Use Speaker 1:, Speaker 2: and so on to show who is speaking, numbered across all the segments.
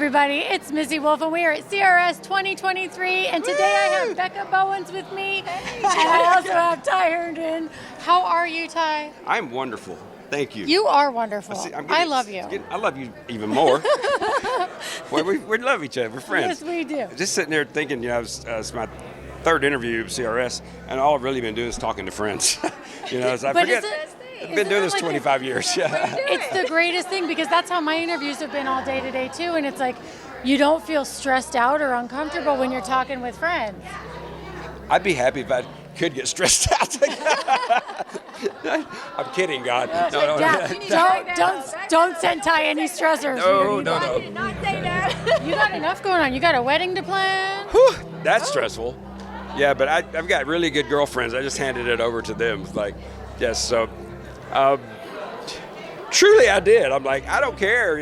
Speaker 1: everybody, it's Missy Wolf, and we are at CRS 2023, and today I have Becca Bowens with me, and I also have Ty Herndon. How are you, Ty?
Speaker 2: I'm wonderful. Thank you.
Speaker 1: You are wonderful. I love you.
Speaker 2: I love you even more. Boy, we love each other. We're friends.
Speaker 1: Yes, we do.
Speaker 2: Just sitting there thinking, it's my third interview at CRS, and all I've really been doing is talking to friends. So I forget. I've been doing this 25 years. Yeah.
Speaker 1: It's the greatest thing because that's how my interviews have been all day today too, and it's like you don't feel stressed out or uncomfortable when you're talking with friends.
Speaker 2: I'd be happy if I could get stressed out. I'm kidding, God. No.
Speaker 1: Don't send Ty any stressors.
Speaker 2: No.
Speaker 3: I did not say that.
Speaker 1: You got enough going on. You got a wedding to plan.
Speaker 2: Whew, that's stressful. Yeah, but I've got really good girlfriends. I just handed it over to them. Like, yes, so. Truly, I did. I'm like, I don't care.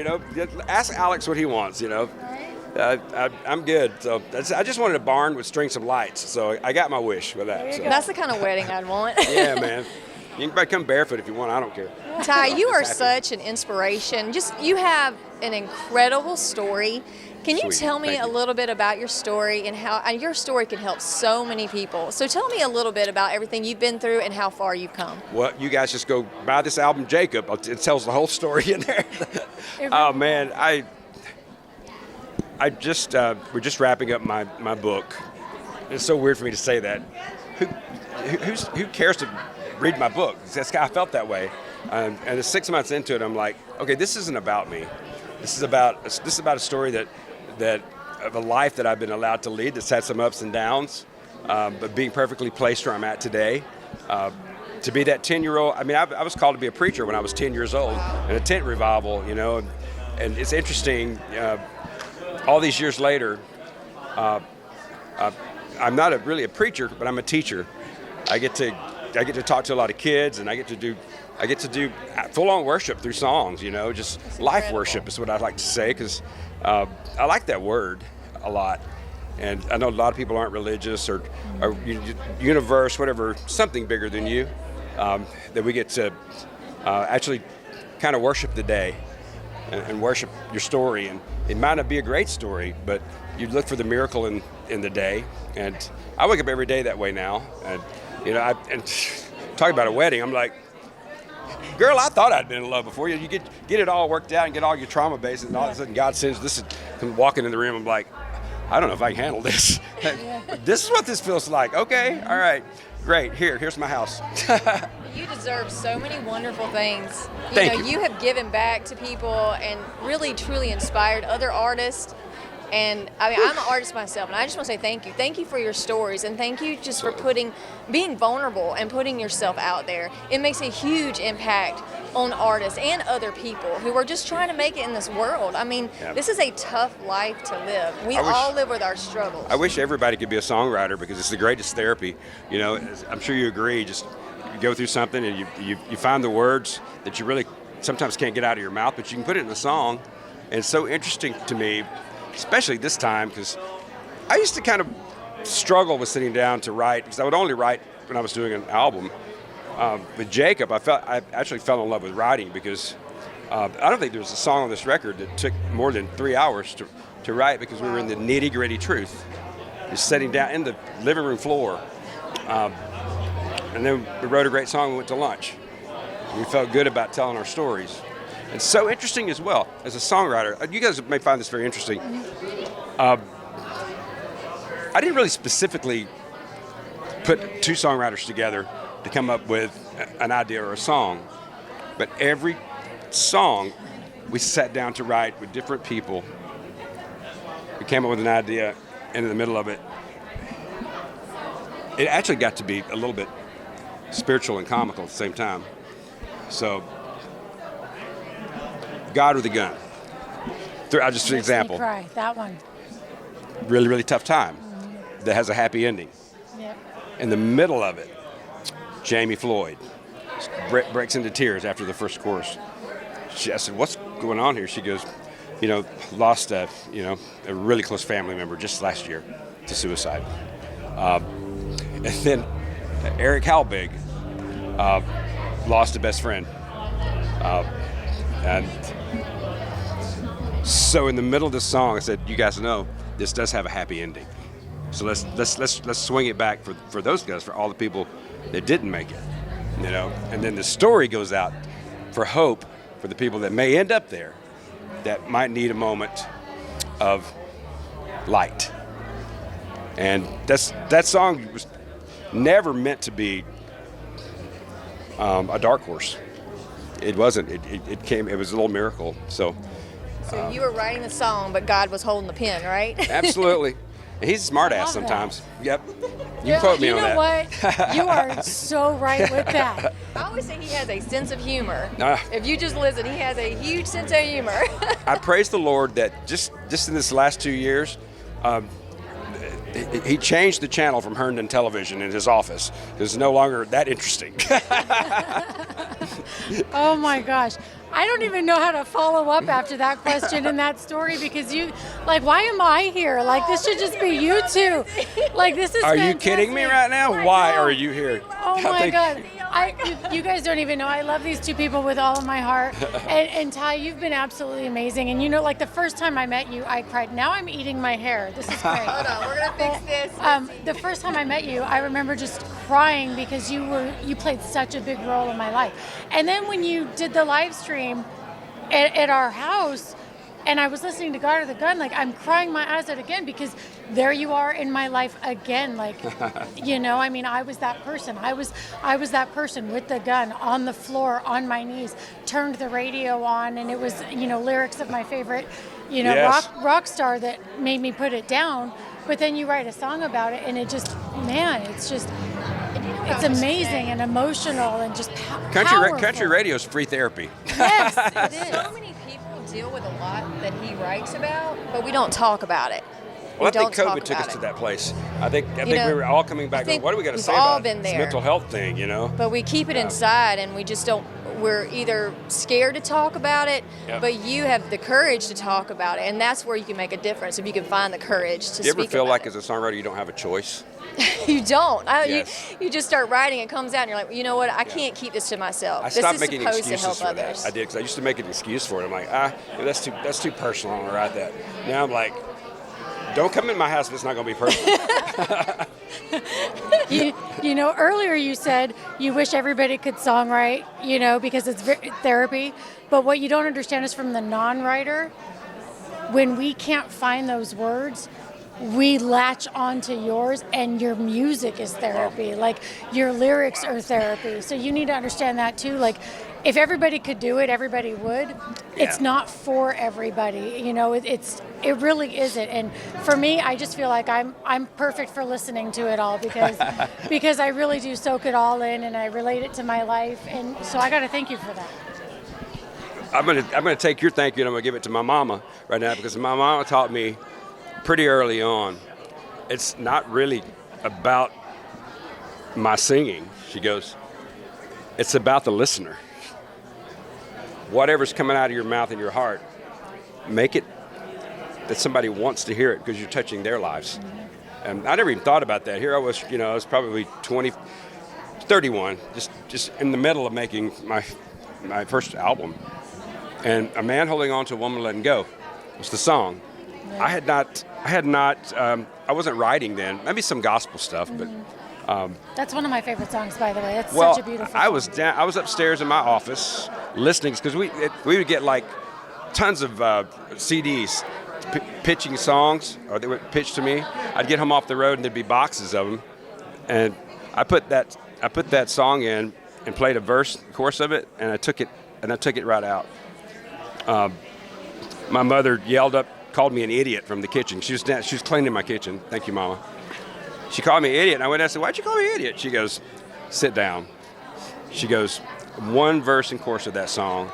Speaker 2: Ask Alex what he wants. I'm good. So I just wanted a barn with strings of lights. So I got my wish with that. So.
Speaker 3: That's the kind of wedding I'd want.
Speaker 2: Yeah, man. You can come barefoot if you want. I don't care.
Speaker 3: Ty, you are such an inspiration. You have an incredible story. Can you tell me a little bit about your story and how your story can help so many people? So tell me a little bit about everything you've been through and how far you've come.
Speaker 2: Well, you guys just go buy this album, Jacob. It tells the whole story in there. Oh man, we're just wrapping up my book. It's so weird for me to say that. Who cares to read my book? I felt that way. And 6 months into it, I'm like, okay, this isn't about me. This is about a story that of a life that I've been allowed to lead that's had some ups and downs, but being perfectly placed where I'm at today. To be that 10-year-old, I was called to be a preacher when I was 10 years old in a tent revival, and it's interesting. All these years later, I'm not really a preacher, but I'm a teacher. I get to talk to a lot of kids, and I get to do full-on worship through songs. Just life worship is what I like to say, because I like that word a lot. And I know a lot of people aren't religious or universe, whatever, something bigger than you, that we get to actually kind of worship the day and worship your story. And it might not be a great story, but you look for the miracle in the day. And I wake up every day that way now. And and talking about a wedding, I'm like, girl, I thought I'd been in love before. You get it all worked out and get all your trauma bases, and all of a sudden God sends this. Come walking in the room, I'm like, I don't know if I can handle this. This is what this feels like. Okay, all right, great. Here's my house.
Speaker 3: You deserve so many wonderful things.
Speaker 2: Thank you.
Speaker 3: You have given back to people and really, truly inspired other artists. And I'm an artist myself, and I just want to say thank you. Thank you for your stories, and thank you just for being vulnerable and putting yourself out there. It makes a huge impact on artists and other people who are just trying to make it in this world. This is a tough life to live. We all live with our struggles.
Speaker 2: I wish everybody could be a songwriter, because it's the greatest therapy. I'm sure you agree. Just you go through something and you find the words that you really sometimes can't get out of your mouth, but you can put it in a song. And it's so interesting to me, especially this time, because I used to kind of struggle with sitting down to write, because I would only write when I was doing an album. With Jacob, I actually fell in love with writing, because I don't think there was a song on this record that took more than 3 hours to write, because we were in the nitty-gritty truth. Just sitting down in the living room floor. And then we wrote a great song and went to lunch. We felt good about telling our stories. It's so interesting as well, as a songwriter. You guys may find this very interesting. I didn't really specifically put two songwriters together to come up with an idea or a song. But every song we sat down to write with different people. We came up with an idea, and in the middle of it, it actually got to be a little bit spiritual and comical at the same time. So, God with a Gun. I'll just an example.
Speaker 1: Cry. That one.
Speaker 2: Really, really tough time that has a happy ending.
Speaker 1: Yep.
Speaker 2: In the middle of it, Jamie Floyd breaks into tears after the first chorus. I said, "What's going on here?" She goes, lost a really close family member just last year to suicide. And then Eric Halbig lost a best friend. And So in the middle of the song, I said, "You guys know this does have a happy ending. So let's swing it back for those guys, for all the people that didn't make it, you know." And then the story goes out for hope for the people that may end up there, that might need a moment of light. And that song was never meant to be a dark horse. It wasn't. It came. It was a little miracle. So
Speaker 3: you were writing the song, but God was holding the pen, right?
Speaker 2: absolutely. And he's a smart ass sometimes. Yep. You can quote me on that.
Speaker 1: You know what? You are so right with that.
Speaker 3: I always say he has a sense of humor. If you just listen, he has a huge sense of humor.
Speaker 2: I praise the Lord that just in this last 2 years, he changed the channel from Herndon Television in his office. It's no longer that interesting.
Speaker 1: Oh my gosh. I don't even know how to follow up after that question and that story, because you, like, why am I here? Like, this should just be you two. Like, this is
Speaker 2: Are
Speaker 1: fantastic.
Speaker 2: you kidding me right now? Why are you here?
Speaker 1: Oh my God. You guys don't even know. I love these two people with all of my heart. And Ty, you've been absolutely amazing. And you know, like the first time I met you, I cried. Now I'm eating my hair. This is great.
Speaker 3: Hold on, we're gonna fix this.
Speaker 1: The first time I met you, I remember just crying because you played such a big role in my life. And then when you did the live stream at our house, and I was listening to God or the Gun, like I'm crying my eyes out again, because there you are in my life again. Like, you know, I mean, I was that person. I was that person with the gun on the floor, on my knees, turned the radio on, and it was, you know, lyrics of my favorite, you know,
Speaker 2: yes.
Speaker 1: rock star that made me put it down. But then you write a song about it, and it just, man, it's just, it's amazing and emotional and just powerful.
Speaker 2: Country radio is free therapy.
Speaker 1: Yes, it is.
Speaker 3: So many people deal with a lot that he writes about, but we don't talk about it.
Speaker 2: Well, I think COVID took us to that place. I think we were all coming back going, what do we got to say about
Speaker 3: been
Speaker 2: this
Speaker 3: there.
Speaker 2: mental health thing, you know?
Speaker 3: But we keep it inside, and we just don't. We're either scared to talk about it, but you have the courage to talk about it, and that's where you can make a difference, if you can find the courage to speak about it.
Speaker 2: Do you ever feel like as a songwriter you don't have a choice?
Speaker 3: You don't.
Speaker 2: Yes.
Speaker 3: You just start writing, it comes out, and you're like, you know what, I can't keep this to myself.
Speaker 2: I
Speaker 3: This
Speaker 2: stopped
Speaker 3: is
Speaker 2: making
Speaker 3: supposed
Speaker 2: excuses
Speaker 3: to help
Speaker 2: for
Speaker 3: others.
Speaker 2: that. I did, because I used to make an excuse for it. I'm like, that's too personal. I don't want to write that. Now I'm like, don't come in my house if it's not going to be personal.
Speaker 1: You know, earlier you said you wish everybody could songwrite, you know, because it's therapy. But what you don't understand is, from the non-writer, when we can't find those words, we latch onto yours, and your music is therapy. Like, your lyrics are therapy. So you need to understand that too. Like, if everybody could do it, everybody would. It's not for everybody. You know, it really isn't. And for me, I just feel like I'm perfect for listening to it all, because I really do soak it all in, and I relate it to my life. And so I got to thank you for that.
Speaker 2: I'm gonna take your thank you and I'm gonna give it to my mama right now, because my mama taught me pretty early on, it's not really about my singing. She goes, it's about the listener. Whatever's coming out of your mouth and your heart, make it that somebody wants to hear it, because you're touching their lives. And I never even thought about that. Here I was, you know, I was probably 31, just in the middle of making my first album. And A Man Holding On to a Woman Letting Go was the song. I wasn't writing then, maybe some gospel stuff, but
Speaker 1: That's one of my favorite songs, by the way. It's
Speaker 2: well,
Speaker 1: such a beautiful
Speaker 2: I
Speaker 1: song.
Speaker 2: I was upstairs in my office listening, because we would get like tons of CDs pitching songs, or they would pitch to me. I'd get home off the road, and there'd be boxes of them, and I put that song in and played a chorus of it, and I took it right out. My mother called me an idiot from the kitchen. She was cleaning my kitchen. Thank you, Mama. She called me an idiot, and I went and I said, "Why'd you call me an idiot?" She goes, "Sit down." She goes, "One verse and chorus of that song,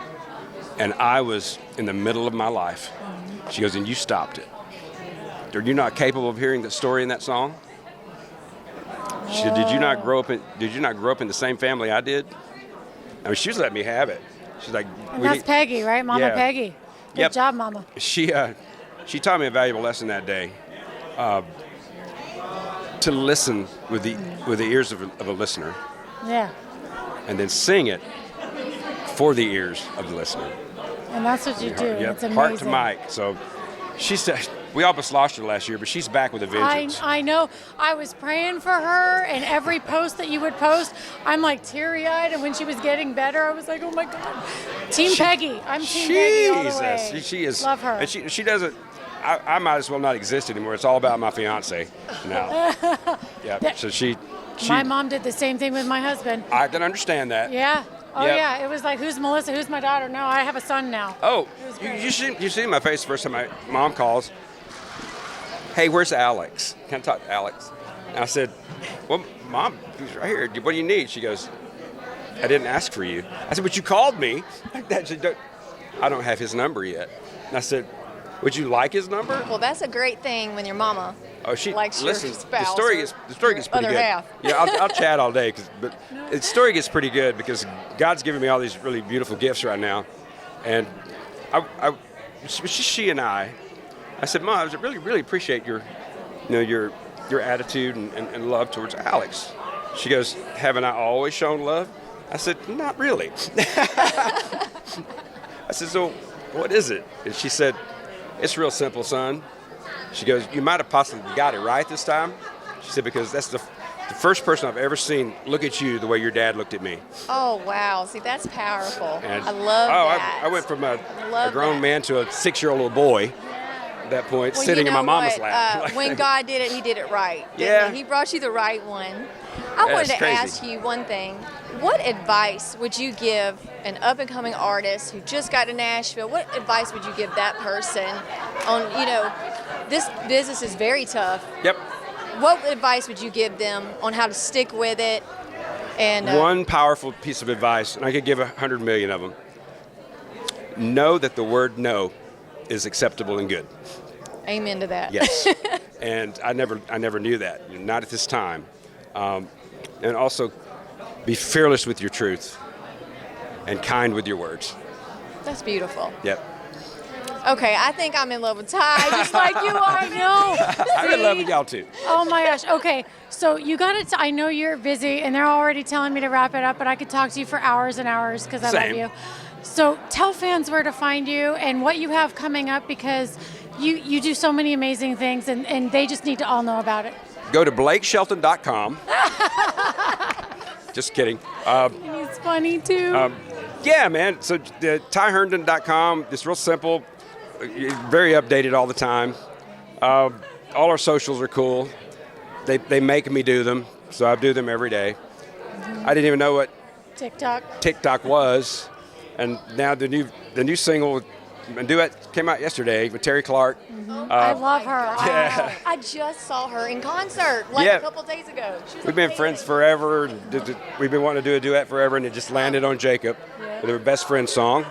Speaker 2: and I was in the middle of my life." She goes, "And you stopped it. Are you not capable of hearing the story in that song?" She said, "Did you not grow up in the same family I did?" I mean, she was letting me have it. She's like,
Speaker 1: And that's Peggy, right? Mama
Speaker 2: Yeah.
Speaker 1: Peggy. Good job, Mama.
Speaker 2: She taught me a valuable lesson that day, to listen with the ears of a listener,
Speaker 1: Yeah.
Speaker 2: and then sing it for the ears of the listener.
Speaker 1: And that's what you do.
Speaker 2: Yep,
Speaker 1: It's amazing.
Speaker 2: heart to mic. So she's we almost lost her last year, but she's back with a vengeance.
Speaker 1: I know. I was praying for her, and every post that you would post, I'm like teary-eyed. And when she was getting better, I was like, oh my God. Team Peggy. I'm Team Peggy all the way.
Speaker 2: She is.
Speaker 1: Love her.
Speaker 2: And she doesn't. I might as well not exist anymore. It's all about my fiance now. Yeah. So she.
Speaker 1: My mom did the same thing with my husband.
Speaker 2: I can understand that.
Speaker 1: Yeah. Oh
Speaker 2: Yep.
Speaker 1: yeah. It was like, who's Melissa? Who's my daughter? No, I have a son now.
Speaker 2: Oh, you see my face the first time my mom calls. Hey, where's Alex? Can I talk to Alex? And I said, well, Mom, he's right here. What do you need? She goes, I didn't ask for you. I said, but you called me. I don't have his number yet. And I said, would you like his number?
Speaker 3: Well, that's a great thing when your mama likes your spouse.
Speaker 2: The story gets pretty
Speaker 3: other
Speaker 2: good.
Speaker 3: Half.
Speaker 2: Yeah, I'll chat all day, but the story gets pretty good because God's giving me all these really beautiful gifts right now, and she and I said, Mom, I really appreciate your attitude and love towards Alex. She goes, haven't I always shown love? I said, not really. I said, so what is it? And she said, it's real simple, son. She goes, you might have possibly got it right this time. She said, because that's the first person I've ever seen look at you the way your dad looked at me.
Speaker 3: Oh, wow. See, that's powerful.
Speaker 2: And,
Speaker 3: I love that.
Speaker 2: I went from a grown man to a 6-year-old little boy at that point,
Speaker 3: well,
Speaker 2: sitting
Speaker 3: you know
Speaker 2: in my mama's
Speaker 3: what?
Speaker 2: lap.
Speaker 3: When God did it, he did it right.
Speaker 2: Yeah.
Speaker 3: He brought you the right one. I wanted to
Speaker 2: crazy.
Speaker 3: ask you one thing. What advice would you give an up-and-coming artist who just got to Nashville? What advice would you give that person on, this business is very tough.
Speaker 2: Yep.
Speaker 3: What advice would you give them on how to stick with it? And
Speaker 2: One powerful piece of advice, and I could give 100 million of them. Know that the word no is acceptable and good.
Speaker 3: Amen to that.
Speaker 2: Yes. And I never knew that, not at this time. And also, be fearless with your truth and kind with your words.
Speaker 3: That's beautiful.
Speaker 2: Yep.
Speaker 3: Okay, I think I'm in love with Ty, just like you are. I know.
Speaker 2: I'm in love with y'all too.
Speaker 1: Oh my gosh. Okay. So you got to, I know you're busy and they're already telling me to wrap it up, but I could talk to you for hours and hours because I love you. So tell fans where to find you and what you have coming up because you do so many amazing things and they just need to all know about it.
Speaker 2: Go to BlakeShelton.com. Just kidding.
Speaker 1: He's funny too.
Speaker 2: Yeah, man. So TyHerndon.com. It's real simple. Very updated all the time. All our socials are cool. They make me do them, so I do them every day. Mm-hmm. I didn't even know what TikTok was, and now the new single and duet came out yesterday with Terry Clark.
Speaker 1: Mm-hmm. I love her.
Speaker 2: Yeah.
Speaker 3: I just saw her in concert a couple days ago.
Speaker 2: We've been friends forever. We've been wanting to do a duet forever, and it just landed on Jacob with her best friend song.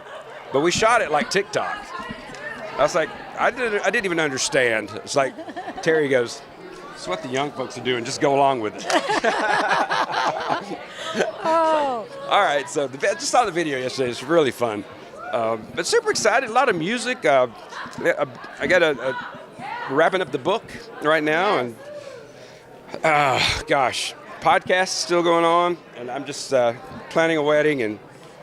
Speaker 2: But we shot it like TikTok. I was like, I didn't even understand. It's like Terry goes, "It's what the young folks are doing. Just go along with it."
Speaker 1: Oh.
Speaker 2: All right. So just saw the video yesterday. It's really fun. But super excited. A lot of music. I got wrapping up the book right now, and podcast still going on, and I'm just planning a wedding, and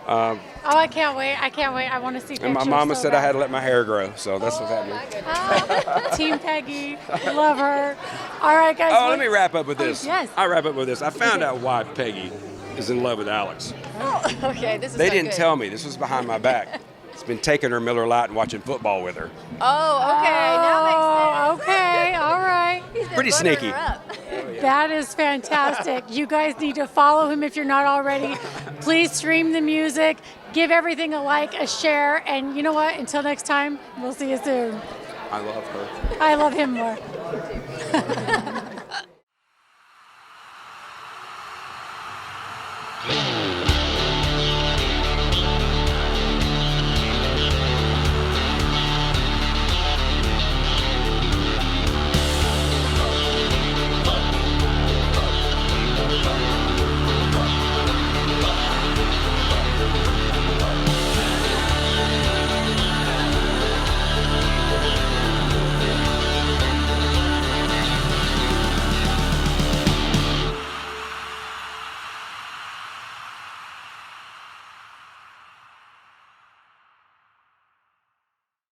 Speaker 1: I can't wait. I want to see pictures.
Speaker 2: and my mama said I had to let my hair grow, so that's what's happening.
Speaker 1: Team Peggy, love her. All right, guys.
Speaker 2: Oh, let me wrap up with this.
Speaker 1: Yes.
Speaker 2: I'll wrap up with this. I found out why Peggy is in love with Alex.
Speaker 3: Oh, okay. This is
Speaker 2: They
Speaker 3: so
Speaker 2: didn't
Speaker 3: good.
Speaker 2: tell me. This was behind my back. It's been taking her Miller Lite and watching football with her.
Speaker 3: Oh, okay. Now makes sense.
Speaker 1: Okay, all right.
Speaker 3: He's been
Speaker 2: Pretty
Speaker 3: buttering
Speaker 2: sneaky.
Speaker 3: her up.
Speaker 1: That is fantastic. You guys need to follow him if you're not already. Please stream the music, give everything a like, a share, and you know what? Until next time, we'll see you soon.
Speaker 2: I love her.
Speaker 1: I love him more.